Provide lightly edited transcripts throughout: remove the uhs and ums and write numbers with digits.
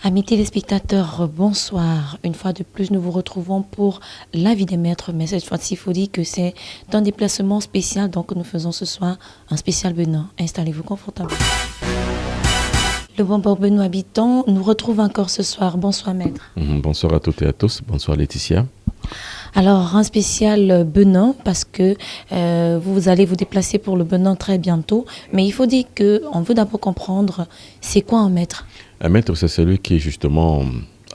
Amis téléspectateurs, bonsoir. Une fois de plus, nous vous retrouvons pour la vie des maîtres. Mais cette fois-ci, il faut dire que c'est un déplacement spécial. Donc, nous faisons ce soir un spécial Benin. Installez-vous confortablement. Le bon Benoît Habitant nous retrouve encore ce soir. Bonsoir, maître. Bonsoir à toutes et à tous. Bonsoir, Laetitia. Alors, un spécial Benin parce que vous allez vous déplacer pour le Benin très bientôt. Mais il faut dire qu'on veut d'abord comprendre c'est quoi un maître. Un maître, c'est celui qui, justement,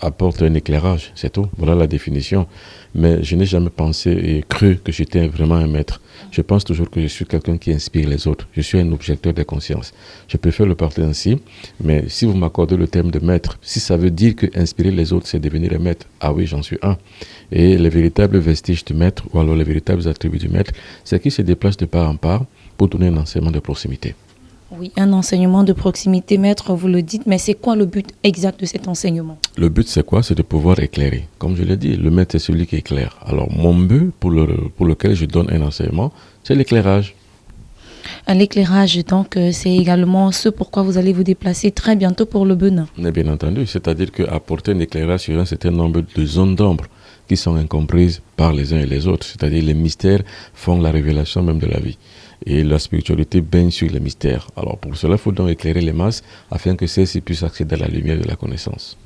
apporte un éclairage, c'est tout. Voilà la définition. Mais je n'ai jamais pensé et cru que j'étais vraiment un maître. Je pense toujours que je suis quelqu'un qui inspire les autres. Je suis un objecteur de conscience. Je préfère le parler ainsi, mais si vous m'accordez le terme de maître, si ça veut dire que inspirer les autres, c'est devenir un maître, ah oui, j'en suis un. Et les véritables vestiges du maître, ou alors les véritables attributs du maître, c'est qu'il se déplace de part en part pour donner un enseignement de proximité. Oui, un enseignement de proximité, maître, vous le dites, mais c'est quoi le but exact de cet enseignement? Le but, c'est quoi? C'est de pouvoir éclairer. Comme je l'ai dit, le maître, c'est celui qui éclaire. Alors, mon but pour lequel je donne un enseignement, c'est l'éclairage. L'éclairage, donc, c'est également ce pourquoi vous allez vous déplacer très bientôt pour le Benin. Mais bien entendu, c'est-à-dire qu'apporter un éclairage sur un certain nombre de zones d'ombre qui sont incomprises par les uns et les autres. C'est-à-dire les mystères font la révélation même de la vie. Et la spiritualité baigne sur les mystères. Alors pour cela, il faut donc éclairer les masses afin que celles-ci puissent accéder à la lumière de la connaissance.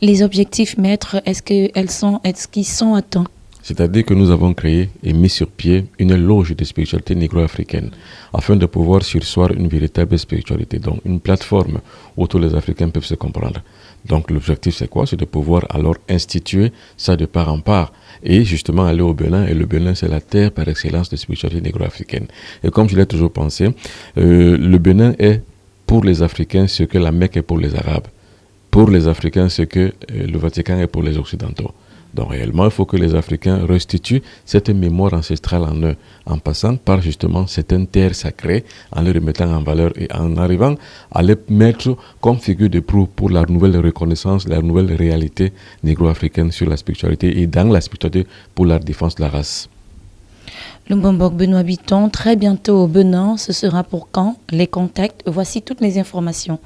Les objectifs, maître, est-ce qu'ils sont atteints? C'est-à-dire que nous avons créé et mis sur pied une loge de spiritualité négro-africaine afin de pouvoir surseoir une véritable spiritualité, donc une plateforme où tous les Africains peuvent se comprendre. Donc l'objectif c'est quoi? C'est de pouvoir alors instituer ça de part en part et justement aller au Bénin. Et le Bénin c'est la terre par excellence de spiritualité négro-africaine. Et comme je l'ai toujours pensé, le Bénin est pour les Africains ce que la Mecque est pour les Arabes. Pour les Africains ce que le Vatican est pour les Occidentaux. Donc réellement, il faut que les Africains restituent cette mémoire ancestrale en eux, en passant par justement certaines terres sacrées, en les remettant en valeur et en arrivant à les mettre comme figure de proue pour la nouvelle reconnaissance, la nouvelle réalité négro-africaine sur la spiritualité et dans la spiritualité pour la défense de la race. Le Bombok Benoît Habitant, très bientôt au Benin, ce sera pour quand? Les contacts, voici toutes les informations.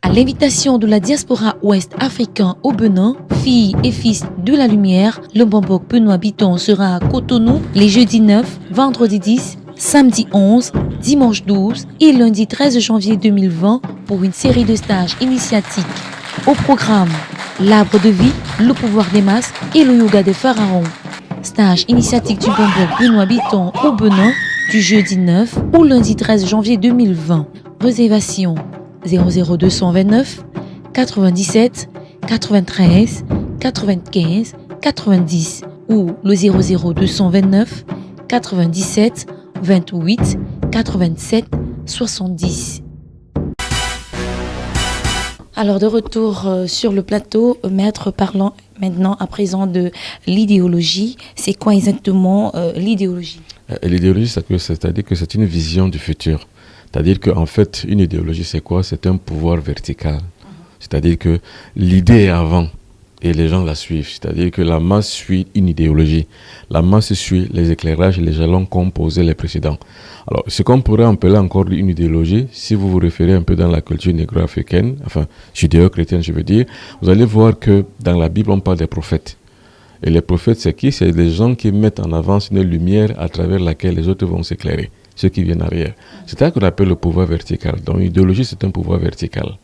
À l'invitation de la diaspora ouest africain au Benin, filles et fils de la lumière, le Bombok Benoît Habitant sera à Cotonou les jeudis 9, vendredi 10, samedi 11, dimanche 12 et lundi 13 janvier 2020 pour une série de stages initiatiques. Au programme, l'arbre de vie, le pouvoir des masses et le yoga des pharaons. Stage initiatique du Bombok Benoît Habitant au Benin du jeudi 9 au lundi 13 janvier 2020. Réservation 00229 97 93 95 90 ou le 00229 97 28 87 70. Alors de retour sur le plateau, maître, parlant maintenant à présent de l'idéologie. C'est quoi exactement l'idéologie? L'idéologie, c'est-à-dire que c'est une vision du futur. C'est-à-dire qu'en fait, une idéologie, c'est quoi? C'est un pouvoir vertical. C'est-à-dire que l'idée est avant et les gens la suivent. C'est-à-dire que la masse suit une idéologie. La masse suit les éclairages et les jalons qu'ont posés les précédents. Alors, ce qu'on pourrait appeler encore une idéologie, si vous vous référez un peu dans la culture négro-africaine, enfin judéo-chrétienne, je veux dire, vous allez voir que dans la Bible, on parle des prophètes. Et les prophètes, c'est qui? C'est des gens qui mettent en avance une lumière à travers laquelle les autres vont s'éclairer. Ceux qui viennent arrière. C'est ça qu'on appelle le pouvoir vertical. Donc l'idéologie, c'est un pouvoir vertical.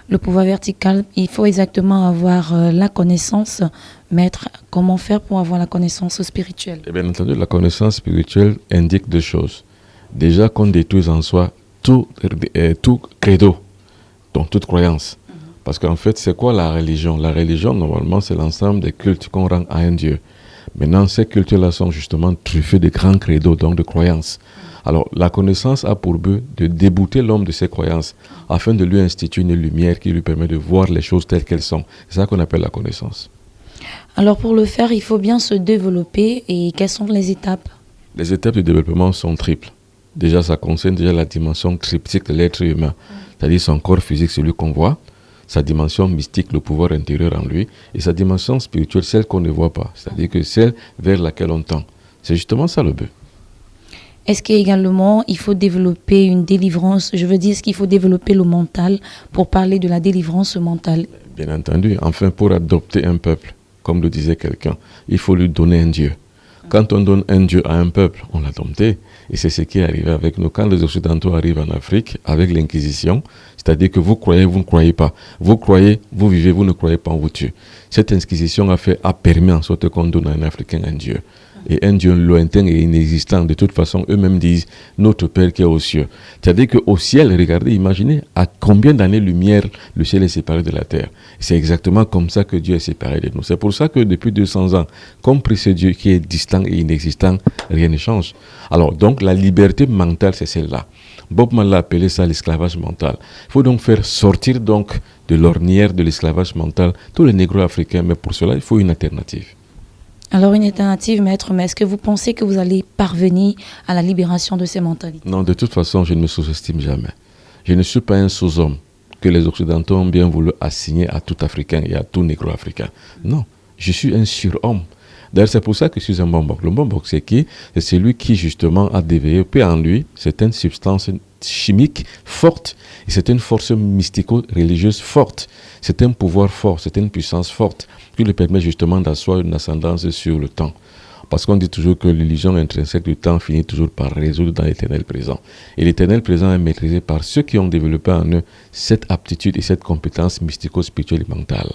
Le pouvoir vertical, il faut exactement avoir la connaissance. Maître, comment faire pour avoir la connaissance spirituelle? Et bien entendu, la connaissance spirituelle indique deux choses. Déjà qu'on détruise en soi tout credo, donc toute croyance. Parce qu'en fait, c'est quoi la religion? La religion, normalement, c'est l'ensemble des cultes qu'on rend à un Dieu. Maintenant, ces cultures-là sont justement truffées de grands credos, donc de croyances. Alors, la connaissance a pour but de débouter l'homme de ses croyances, afin de lui instituer une lumière qui lui permet de voir les choses telles qu'elles sont. C'est ça qu'on appelle la connaissance. Alors, pour le faire, il faut bien se développer. Et quelles sont les étapes? Les étapes de développement sont triples. Déjà, ça concerne déjà la dimension triptyque de l'être humain, c'est-à-dire son corps physique, celui qu'on voit, sa dimension mystique, le pouvoir intérieur en lui, et sa dimension spirituelle, celle qu'on ne voit pas, c'est-à-dire que celle vers laquelle on tend. C'est justement ça le but. Est-ce qu'également, il faut développer une délivrance? Je veux dire, est-ce qu'il faut développer le mental pour parler de la délivrance mentale? Bien entendu, enfin, pour adopter un peuple, comme le disait quelqu'un, il faut lui donner un Dieu. Quand on donne un Dieu à un peuple, on l'a dompté. Et c'est ce qui est arrivé avec nous. Quand les Occidentaux arrivent en Afrique, avec l'Inquisition, c'est-à-dire que vous croyez, vous ne croyez pas. Vous croyez, vous vivez, vous ne croyez pas, on vous tue. Cette Inquisition a permis en sorte qu'on donne à un Africain un Dieu. Et un Dieu lointain et inexistant. De toute façon, eux-mêmes disent notre Père qui est aux cieux. C'est-à-dire qu'au ciel, regardez, imaginez à combien d'années-lumière le ciel est séparé de la terre. C'est exactement comme ça que Dieu est séparé de nous. C'est pour ça que depuis 200 ans, compris ce Dieu qui est distant et inexistant, rien ne change. Alors, donc, la liberté mentale, c'est celle-là. Bob Marley a appelé ça l'esclavage mental. Il faut donc faire sortir donc de l'ornière de l'esclavage mental tous les négros africains, mais pour cela, il faut une alternative. Alors une alternative, maître, mais est-ce que vous pensez que vous allez parvenir à la libération de ces mentalités? Non, de toute façon, je ne me sous-estime jamais. Je ne suis pas un sous-homme que les Occidentaux ont bien voulu assigner à tout Africain et à tout négro-africain. Non, je suis un surhomme. D'ailleurs, c'est pour ça que je suis un Mbongbok. Le Mbongbok, c'est qui? C'est celui qui, justement, a développé en lui certaines substances chimiques fortes et c'est une force mystico-religieuse forte. C'est un pouvoir fort, c'est une puissance forte qui lui permet justement d'asseoir une ascendance sur le temps. Parce qu'on dit toujours que l'illusion intrinsèque du temps finit toujours par résoudre dans l'éternel présent. Et l'éternel présent est maîtrisé par ceux qui ont développé en eux cette aptitude et cette compétence mystico-spirituelle et mentale.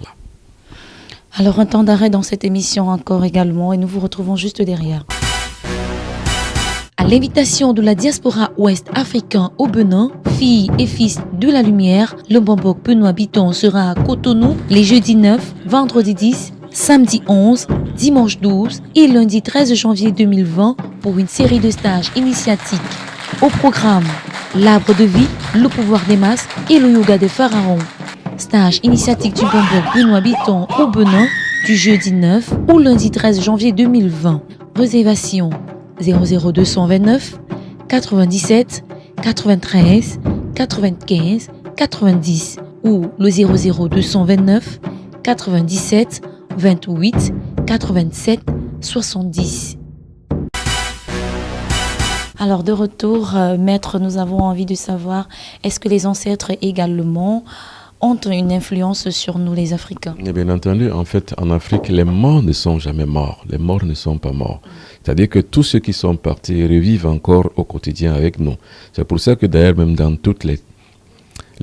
Alors un temps d'arrêt dans cette émission encore également et nous vous retrouvons juste derrière. À l'invitation de la diaspora ouest africain au Bénin, filles et fils de la lumière, le Mbongbok Benoît Bitton sera à Cotonou les jeudis 9, vendredi 10, samedi 11, dimanche 12 et lundi 13 janvier 2020 pour une série de stages initiatiques. Au programme, l'arbre de vie, le pouvoir des masques et le yoga des pharaons. Stage initiatique du Mbongbok Benoît Bitton au Bénin du jeudi 9 au lundi 13 janvier 2020. Réservation 00229 97 93 95 90 ou le 00229 97 28 87 70. Alors de retour, maître, nous avons envie de savoir, est-ce que les ancêtres également ont une influence sur nous les Africains? Et bien entendu, en fait, en Afrique, les morts ne sont jamais morts. Les morts ne sont pas morts. C'est-à-dire que tous ceux qui sont partis revivent encore au quotidien avec nous. C'est pour ça que d'ailleurs, même dans tous les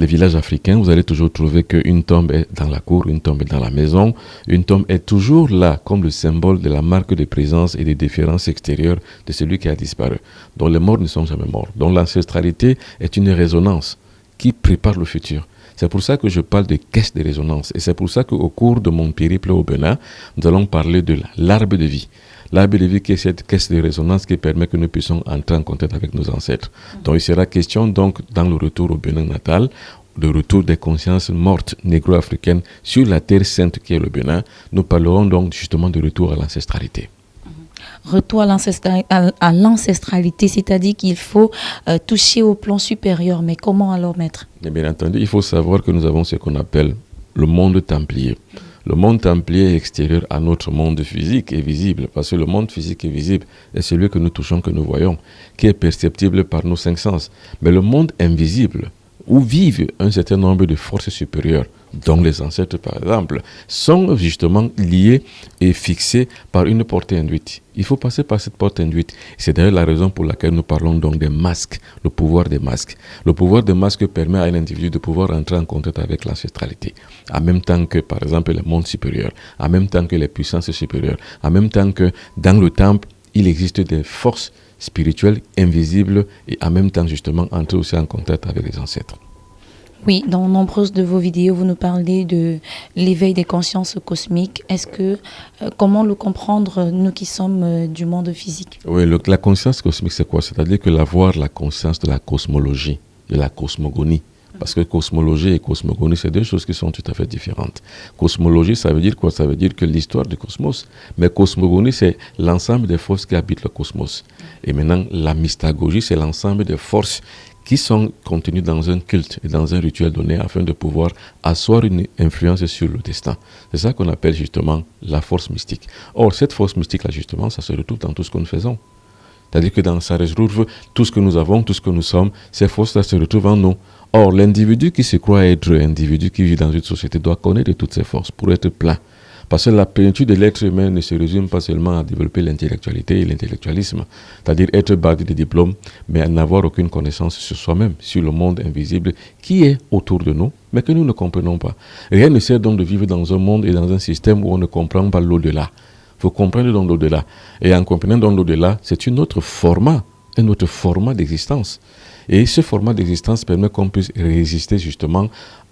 villages africains, vous allez toujours trouver qu'une tombe est dans la cour, une tombe est dans la maison. Une tombe est toujours là comme le symbole de la marque de présence et de déférence extérieure de celui qui a disparu. Donc les morts ne sont jamais morts. Donc l'ancestralité est une résonance qui prépare le futur. C'est pour ça que je parle de caisse de résonance. Et c'est pour ça qu'au cours de mon périple au Bénin, nous allons parler de l'arbre de vie. L'arbre de vie qui est cette caisse de résonance qui permet que nous puissions entrer en contact avec nos ancêtres. Donc il sera question donc dans le retour au Bénin natal, le retour des consciences mortes négro-africaines sur la terre sainte qui est le Bénin. Nous parlerons donc justement de retour à l'ancestralité. Retour à l'ancestralité, c'est-à-dire qu'il faut toucher au plan supérieur. Mais comment alors, maître? Et bien entendu, il faut savoir que nous avons ce qu'on appelle le monde templier. Le monde templier est extérieur à notre monde physique et visible, parce que le monde physique et visible est celui que nous touchons, que nous voyons, qui est perceptible par nos cinq sens. Mais le monde invisible, où vivent un certain nombre de forces supérieures, dont les ancêtres par exemple, sont justement liés et fixés par une porte induite. Il faut passer par cette porte induite. C'est d'ailleurs la raison pour laquelle nous parlons donc des masques, le pouvoir des masques. Le pouvoir des masques permet à un individu de pouvoir entrer en contact avec l'ancestralité, en même temps que par exemple le monde supérieur, en même temps que les puissances supérieures, en même temps que dans le temple, il existe des forces spirituelles, invisibles et en même temps justement entrer aussi en contact avec les ancêtres. Oui, dans nombreuses de vos vidéos, vous nous parlez de l'éveil des consciences cosmiques. Est-ce que, comment le comprendre, nous qui sommes du monde physique? Oui, la conscience cosmique, c'est quoi? C'est-à-dire que l'avoir la conscience de la cosmologie, de la cosmogonie. Parce que cosmologie et cosmogonie, c'est deux choses qui sont tout à fait différentes. Cosmologie, ça veut dire quoi? Ça veut dire que l'histoire du cosmos. Mais cosmogonie, c'est l'ensemble des forces qui habitent le cosmos. Et maintenant, la mystagogie, c'est l'ensemble des forces qui sont contenues dans un culte et dans un rituel donné afin de pouvoir asseoir une influence sur le destin. C'est ça qu'on appelle justement la force mystique. Or, cette force mystique-là, justement, ça se retrouve dans tout ce que nous faisons. C'est-à-dire que dans ça retrouve tout ce que nous avons, tout ce que nous sommes, ces forces-là se retrouvent en nous. Or, l'individu qui se croit être un individu qui vit dans une société doit connaître toutes ces forces pour être plein. Parce que la plénitude de l'être humain ne se résume pas seulement à développer l'intellectualité et l'intellectualisme, c'est-à-dire être bardé de diplômes, mais à n'avoir aucune connaissance sur soi-même, sur le monde invisible qui est autour de nous, mais que nous ne comprenons pas. Rien ne sert donc de vivre dans un monde et dans un système où on ne comprend pas l'au-delà. Il faut comprendre donc l'au-delà. Et en comprenant donc l'au-delà, c'est un autre format d'existence. Et ce format d'existence permet qu'on puisse résister justement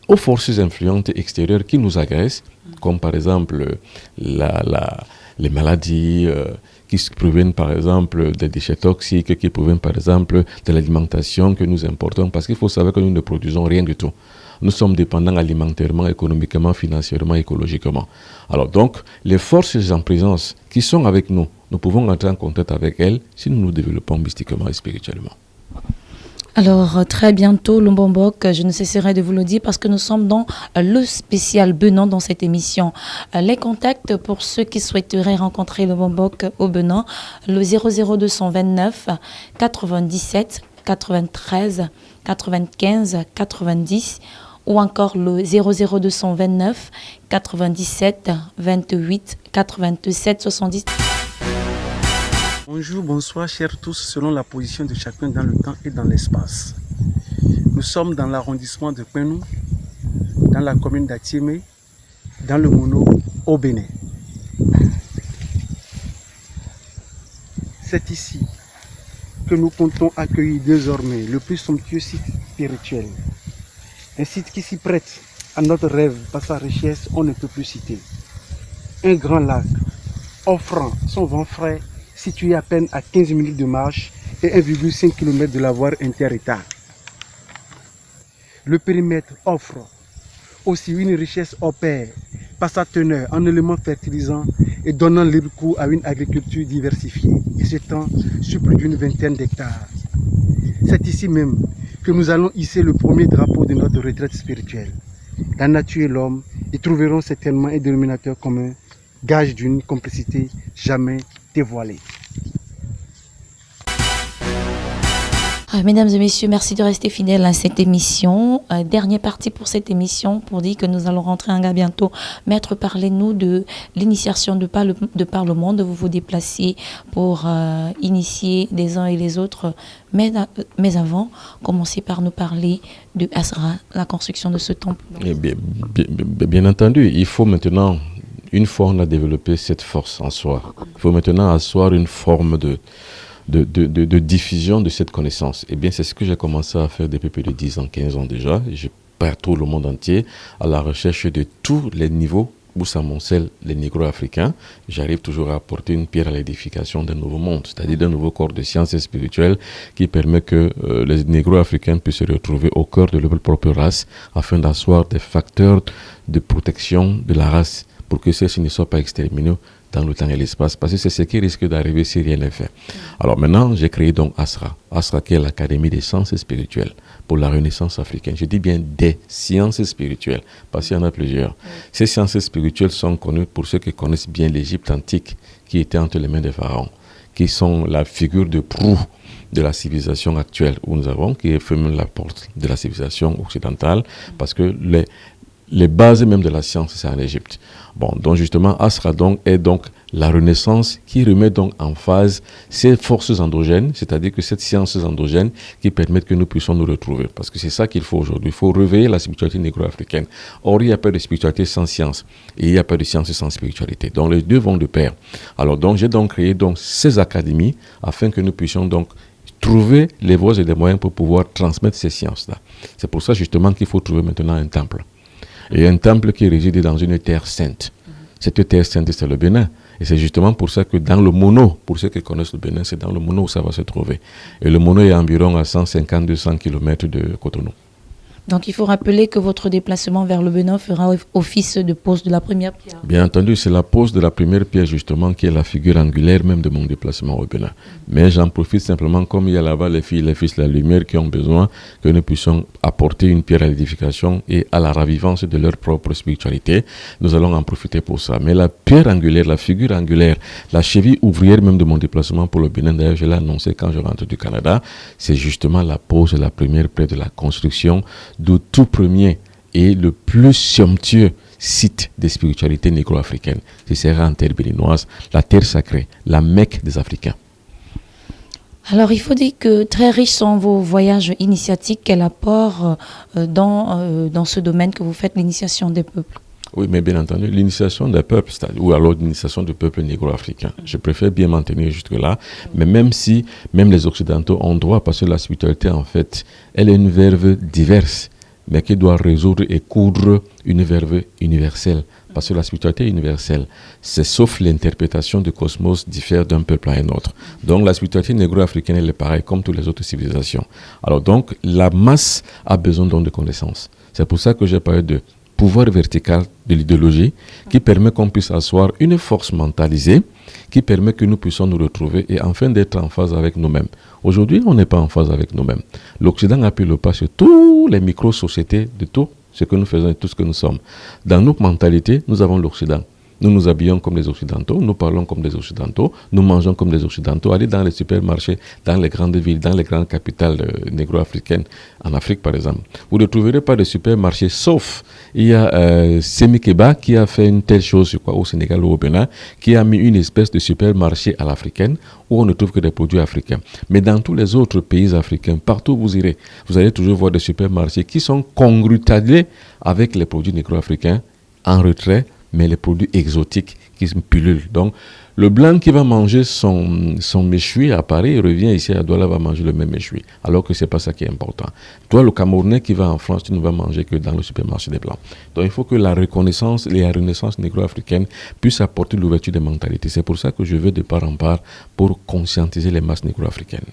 aux forces influentes extérieures qui nous agressent, comme par exemple les maladies qui proviennent par exemple des déchets toxiques, qui proviennent par exemple de l'alimentation que nous importons, parce qu'il faut savoir que nous ne produisons rien du tout. Nous sommes dépendants alimentairement, économiquement, financièrement, écologiquement. Alors donc, les forces en présence qui sont avec nous, nous pouvons entrer en contact avec elles si nous nous développons mystiquement et spirituellement. Alors, très bientôt, Lombombok, je ne cesserai de vous le dire parce que nous sommes dans le spécial Benin dans cette émission. Les contacts pour ceux qui souhaiteraient rencontrer Lombombok au Benin, le 00229 97 93 95 90 ou encore le 00229 97 28 87 70. Bonjour, bonsoir, chers tous, selon la position de chacun dans le temps et dans l'espace. Nous sommes dans l'arrondissement de Penou, dans la commune d'Atiémé, dans le Mono, au Bénin. C'est ici que nous comptons accueillir désormais le plus somptueux site spirituel. Un site qui s'y prête à notre rêve par sa richesse, on ne peut plus citer. Un grand lac offrant son vent frais, situé à peine à 15 minutes de marche et 1,5 km de la voie inter-État. Le périmètre offre aussi une richesse hors pair par sa teneur en éléments fertilisants et donnant libre cours à une agriculture diversifiée et s'étend sur plus d'une vingtaine d'hectares. C'est ici même que nous allons hisser le premier drapeau de notre retraite spirituelle. La nature et l'homme y trouveront certainement un dénominateur commun, gage d'une complicité jamais dévoilée. Mesdames et messieurs, merci de rester fidèles à cette émission. Dernière partie pour cette émission, pour dire que nous allons rentrer en gare bientôt. Maître, parlez-nous de l'initiation de par le monde. Vous vous déplacez pour initier les uns et les autres. Mais avant, commencez par nous parler de Asra, la construction de ce temple. Bien entendu, il faut maintenant, une fois on a développé cette force en soi, il faut maintenant asseoir une forme de diffusion de cette connaissance. Eh bien, c'est ce que j'ai commencé à faire depuis plus de 10 ans, 15 ans déjà. Je parcours le monde entier à la recherche de tous les niveaux où s'amoncellent les négro-africains. J'arrive toujours à apporter une pierre à l'édification d'un nouveau monde, c'est-à-dire d'un nouveau corps de sciences et spirituelles qui permet que les négro-africains puissent se retrouver au cœur de leur propre race afin d'asseoir des facteurs de protection de la race pour que ceux-ci ne soient pas exterminés dans le temps et l'espace, parce que c'est ce qui risque d'arriver si rien n'est fait. Alors maintenant, j'ai créé donc Asra. Asra qui est l'Académie des sciences spirituelles pour la Renaissance africaine. Je dis bien des sciences spirituelles, parce qu'il y en a plusieurs. Ces sciences spirituelles sont connues pour ceux qui connaissent bien l'Égypte antique, qui était entre les mains des pharaons, qui sont la figure de proue de la civilisation actuelle où nous avons, qui est même la porte de la civilisation occidentale, parce que les bases même de la science, c'est en Égypte. Bon, donc justement, Asra donc est donc la Renaissance qui remet donc en phase ces forces endogènes, c'est-à-dire que cette science endogène qui permettent que nous puissions nous retrouver. Parce que c'est ça qu'il faut aujourd'hui. Il faut réveiller la spiritualité négro-africaine. Or, il n'y a pas de spiritualité sans science et il n'y a pas de science sans spiritualité. Donc, les deux vont de pair. Alors, donc, j'ai donc créé donc ces académies afin que nous puissions donc trouver les voies et les moyens pour pouvoir transmettre ces sciences-là. C'est pour ça justement qu'il faut trouver maintenant un temple. Et un temple qui réside dans une terre sainte. Cette terre sainte, c'est le Bénin. Et c'est justement pour ça que dans le Mono, pour ceux qui connaissent le Bénin, c'est dans le Mono où ça va se trouver. Et le Mono est environ à 150-200 km de Cotonou. Donc il faut rappeler que votre déplacement vers le Bénin fera office de pose de la première pierre. Bien entendu, c'est la pose de la première pierre justement qui est la figure angulaire même de mon déplacement au Bénin. Mais j'en profite simplement comme il y a là-bas les filles et les fils de la lumière qui ont besoin que nous puissions apporter une pierre à l'édification et à la ravivance de leur propre spiritualité. Nous allons en profiter pour ça. Mais la pierre angulaire, la figure angulaire, la cheville ouvrière même de mon déplacement pour le Bénin, d'ailleurs je l'ai annoncé quand je rentre du Canada, c'est justement la pose de la première pierre de la construction du tout premier et le plus somptueux site de spiritualité négro-africaine. Ce sera en terre béninoise, la terre sacrée, la Mecque des Africains. Alors, il faut dire que très riches sont vos voyages initiatiques. Quel apport dans ce domaine que vous faites, l'initiation des peuples? Oui, mais bien entendu, l'initiation des peuples, ou alors l'initiation du peuple négro-africain. Je préfère bien m'en tenir jusque-là, mais même si, même les Occidentaux ont droit, parce que la spiritualité, en fait, elle est une verve diverse, mais qui doit résoudre et coudre une verve universelle. Parce que la spiritualité est universelle. C'est sauf l'interprétation du cosmos diffère d'un peuple à un autre. Donc la spiritualité négro-africaine, elle est pareille comme toutes les autres civilisations. Alors donc, la masse a besoin donc de connaissances. C'est pour ça que j'ai parlé de pouvoir vertical de l'idéologie qui permet qu'on puisse asseoir une force mentalisée qui permet que nous puissions nous retrouver et enfin d'être en phase avec nous-mêmes. Aujourd'hui, on n'est pas en phase avec nous-mêmes. L'Occident a pris le pas sur toutes les micro-sociétés de tout ce que nous faisons et tout ce que nous sommes. Dans nos mentalités, nous avons l'Occident. Nous nous habillons comme les Occidentaux, nous parlons comme les Occidentaux, nous mangeons comme les Occidentaux. Allez dans les supermarchés, dans les grandes villes, dans les grandes capitales négro-africaines, en Afrique par exemple. Vous ne trouverez pas de supermarchés, sauf il y a Semikeba qui a fait une telle chose au Sénégal ou au Bénin, qui a mis une espèce de supermarché à l'africaine où on ne trouve que des produits africains. Mais dans tous les autres pays africains, partout où vous irez, vous allez toujours voir des supermarchés qui sont congrutalés avec les produits négro-africains en retrait, mais les produits exotiques qui se pullulent. Donc, le blanc qui va manger son méchoui à Paris, il revient ici à Douala, va manger le même méchoui, alors que ce n'est pas ça qui est important. Toi, le Camerounais qui va en France, tu ne vas manger que dans le supermarché des Blancs. Donc, il faut que la reconnaissance et la renaissance négro-africaine puissent apporter l'ouverture des mentalités. C'est pour ça que je vais de part en part pour conscientiser les masses négro-africaines.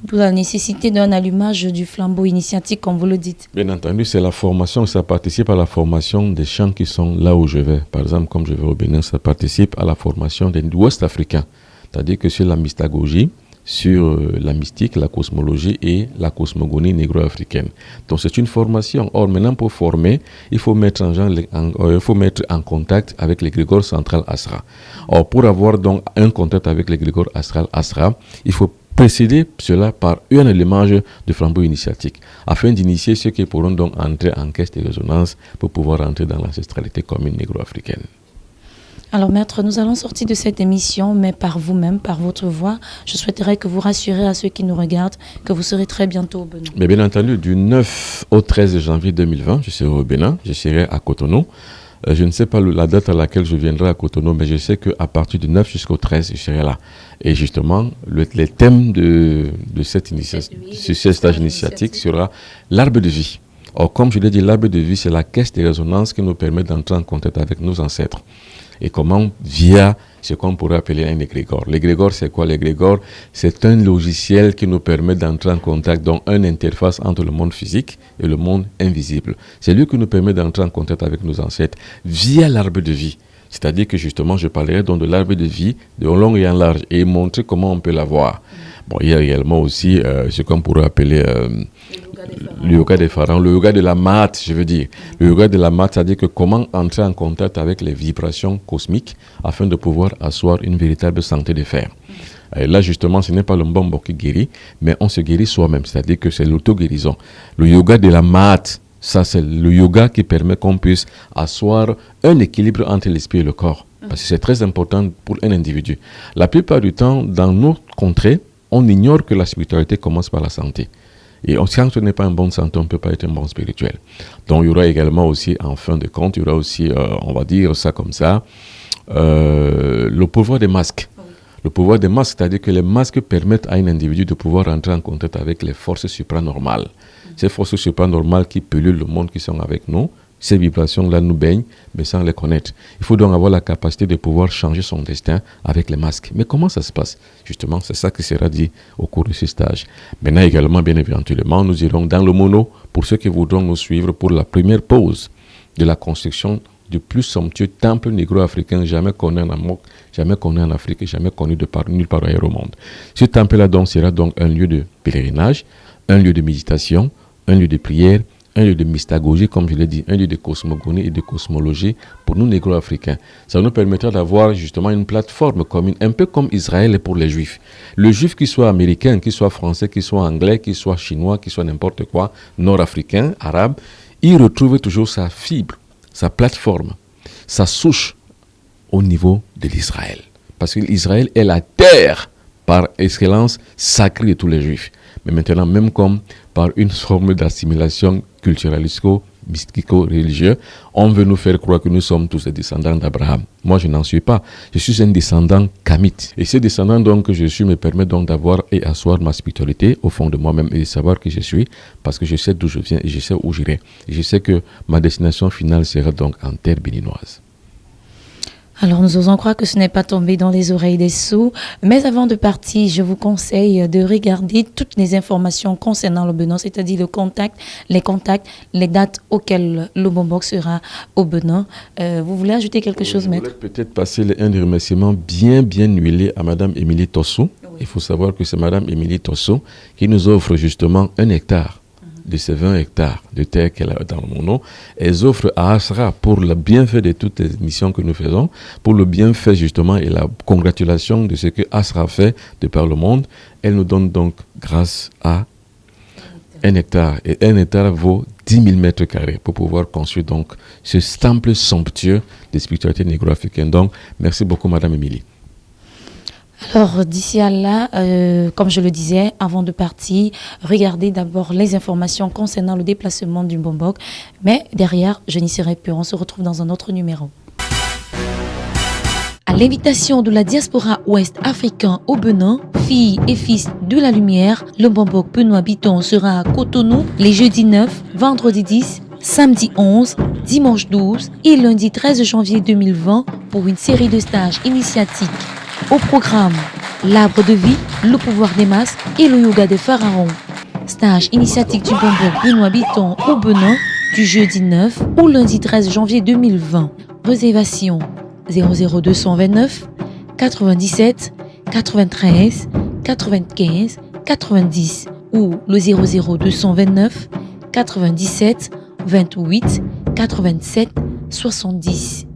Pour la nécessité d'un allumage du flambeau initiatique, comme vous le dites. Bien entendu, c'est la formation, ça participe à la formation des champs qui sont là où je vais. Par exemple, comme je vais au Bénin, ça participe à la formation des Ouest africains. C'est-à-dire que sur la mystagogie, sur la mystique, la cosmologie et la cosmogonie négro-africaine. Donc c'est une formation. Or, maintenant, pour former, il faut mettre en contact avec l'égrégore central Asra. Or, pour avoir donc un contact avec l'égrégore astral Asra, il faut précéder cela par un élément de flambeau initiatique, afin d'initier ceux qui pourront donc entrer en caisse de résonance pour pouvoir entrer dans l'ancestralité commune négro-africaine. Alors maître, nous allons sortir de cette émission, mais par vous-même, par votre voix, je souhaiterais que vous rassurez à ceux qui nous regardent que vous serez très bientôt au Bénin. Mais bien entendu, du 9 au 13 janvier 2020, je serai au Bénin, je serai à Cotonou. Je ne sais pas la date à laquelle je viendrai à Cotonou, mais je sais qu'à partir du 9 jusqu'au 13, je serai là. Et justement, les thèmes de ce stage initiatique sera l'arbre de vie. Or, comme je l'ai dit, l'arbre de vie, c'est la caisse de résonance qui nous permet d'entrer en contact avec nos ancêtres. Et comment? Via ce qu'on pourrait appeler un égrégore. L'égrégore, c'est quoi? L'égrégore, c'est un logiciel qui nous permet d'entrer en contact, donc une interface entre le monde physique et le monde invisible. C'est lui qui nous permet d'entrer en contact avec nos ancêtres via l'arbre de vie. C'est-à-dire que justement, je parlerai donc de l'arbre de vie, de long et en large, et montrer comment on peut l'avoir. Bon, il y a également aussi ce qu'on pourrait appeler le yoga des pharaons, le yoga de la mat, je veux dire. Le yoga de la mat, c'est-à-dire que comment entrer en contact avec les vibrations cosmiques afin de pouvoir asseoir une véritable santé de fer. Et là, justement, ce n'est pas le mbombo qui guérit, mais on se guérit soi-même, c'est-à-dire que c'est l'auto-guérison. Le yoga de la mat, ça, c'est le yoga qui permet qu'on puisse asseoir un équilibre entre l'esprit et le corps. Parce que c'est très important pour un individu. La plupart du temps, dans nos contrées, on ignore que la spiritualité commence par la santé. Et si on n'est pas en bonne santé, on ne peut pas être un bon spirituel. Donc il y aura également aussi, en fin de compte, il y aura aussi, on va dire ça comme ça, le pouvoir des masques. Le pouvoir des masques, c'est-à-dire que les masques permettent à un individu de pouvoir entrer en contact avec les forces supranormales. Ces forces supranormales qui pullulent le monde, qui sont avec nous, ces vibrations-là nous baignent, mais sans les connaître. Il faut donc avoir la capacité de pouvoir changer son destin avec les masques. Mais comment ça se passe? Justement, c'est ça qui sera dit au cours de ce stage. Maintenant également, bien éventuellement, nous irons dans le mono pour ceux qui voudront nous suivre pour la première pause de la construction du plus somptueux temple négro-africain jamais connu en Amérique, jamais connu en Afrique, jamais connu nulle part ailleurs au monde. Ce temple-là donc sera donc un lieu de pèlerinage, un lieu de méditation, un lieu de prière, un lieu de mystagogie, comme je l'ai dit, un lieu de cosmogonie et de cosmologie pour nous négro-africains. Ça nous permettra d'avoir justement une plateforme commune, un peu comme Israël est pour les juifs. Le juif qui soit américain, qui soit français, qui soit anglais, qui soit chinois, qui soit n'importe quoi, nord-africain, arabe, il retrouve toujours sa fibre, sa plateforme, sa souche au niveau de l'Israël. Parce que l'Israël est la terre par excellence sacrée de tous les juifs. Mais maintenant, même comme par une forme d'assimilation culturalistico-mystico-religieuse, on veut nous faire croire que nous sommes tous des descendants d'Abraham. Moi, je n'en suis pas. Je suis un descendant kamite. Et ce descendant donc que je suis me permet donc d'avoir et asseoir ma spiritualité au fond de moi-même et de savoir qui je suis, parce que je sais d'où je viens et je sais où j'irai. Et je sais que ma destination finale sera donc en terre béninoise. Alors nous osons croire que ce n'est pas tombé dans les oreilles des sourds, mais avant de partir, je vous conseille de regarder toutes les informations concernant le Bénin, c'est-à-dire les contacts, les dates auxquelles le Bombok sera au Bénin. Vous voulez ajouter quelque chose, maître? Je voulais peut-être passer un des remerciements bien huilé à Madame Émilie Tosso. Oui. Il faut savoir que c'est Madame Émilie Tosso qui nous offre justement 1 hectare de ces 20 hectares de terre qu'elle a dans mon nom. Elles offrent à Asra pour le bienfait de toutes les missions que nous faisons, pour le bienfait justement et la congratulation de ce que Asra fait de par le monde. Elle nous donne donc grâce à 1 hectare. Et 1 hectare vaut 10 000 mètres carrés pour pouvoir construire donc ce temple somptueux de spiritualité négro-africaine. Donc, merci beaucoup Madame Émilie. Alors, d'ici à là, comme je le disais, avant de partir, regardez d'abord les informations concernant le déplacement du Bombok. Mais derrière, je n'y serai plus. On se retrouve dans un autre numéro. À l'invitation de la diaspora ouest africain au Bénin, filles et fils de la lumière, le Bombok Benoît Bitton sera à Cotonou les jeudis 9, vendredi 10, samedi 11, dimanche 12 et lundi 13 janvier 2020 pour une série de stages initiatiques. Au programme, l'arbre de vie, le pouvoir des masses et le yoga des pharaons. Stage initiatique du Bombok Benoît Bitton au Bénin du jeudi 9 au lundi 13 janvier 2020. Réservation 00229 97 93 95 90 ou le 00229 97 28 87 70.